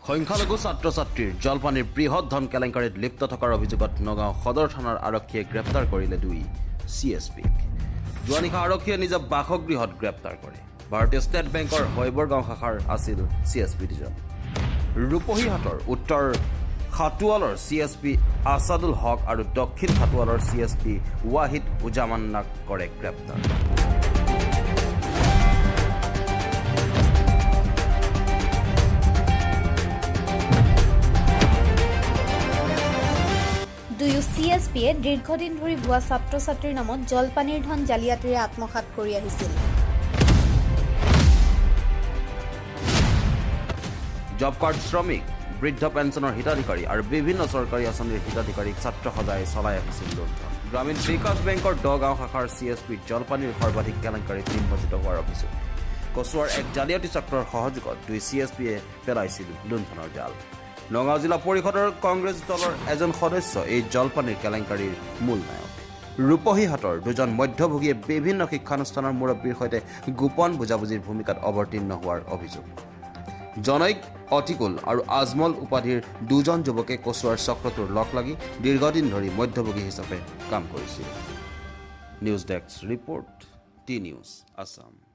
সংখ্যালঘু ছাত্ৰ-ছাত্ৰীৰ জলপানীৰ বৃহৎ ধন কেলেংকাৰীত লিপ্ত থকাৰ অভিযোগত নগাঁও সদৰ থানাৰ আৰক্ষীয়ে গ্ৰেপ্তাৰ কৰিলে দুই CSPক। যোৱা নিশা আৰক্ষীয়ে নিজ বাসগৃহত গ্ৰেপ্তাৰ কৰে। ভাৰতীয় ষ্টেট বেংকৰ হৈবৰগাঁও শাখাৰ আছিল CSP দুজন। ৰূপহীহাটৰ উত্তৰ খাটুৱালৰ CSP আছাদুল হক আৰু দক্ষিণ খাটুৱালৰ CSP ৱাহিদ উজামান্নাক কৰে গ্ৰেপ্তাৰ। দুয়ো CSPয়ে দীৰ্ঘদিন ধৰি ভুৱা ছাত্ৰ-ছাত্ৰীৰ নামত জলপানীৰ ধন জালিয়াতিৰে আত্মসাৎ কৰি আহিছিল। জব কাৰ্ড শ্ৰমিক, বৃদ্ধ পেঞ্চনৰ হিতাধিকাৰী আৰু বিভিন্ন চৰকাৰী আঁচনিৰ হিতাধিকাৰীক ছাত্ৰ সজাই চলাই আহিছিল লুণ্ঠন। গ্ৰামীণ বিকাশ বেংকৰ দগাঁও শাখাৰ CSP জলপানীৰ সৰ্বাধিক কেলেংকাৰীত নিমজ্জিত হোৱাৰ অভিযোগ। কচুৱাৰ এক জালিয়াতি চক্ৰৰ সহযোগত দুই CSPয়ে পেলাইছিল লুণ্ঠনৰ জাল। নগাঁও জিলা পৰিষদৰ কংগ্ৰেছ দলৰ এজন সদস্য এই জলপানীৰ কেলেংকাৰীৰ মূল নায়ক। ৰূপহীহাটৰ দুজন মধ্যভোগীয়ে বিভিন্ন শিক্ষানুষ্ঠানৰ মুৰব্বীৰ সৈতে গোপন বুজাবুজিৰ ভূমিকাত অৱতীৰ্ণ হোৱাৰ অভিযোগ। জনৈক অতিকুল আৰু আজমল উপাধিৰ দুজন যুৱকে কচুৱাৰ চক্ৰটোৰ লগ লাগি দীৰ্ঘদিন ধৰি মধ্যভোগী হিচাপে কাম কৰিছিল। News desk report, T news Assam.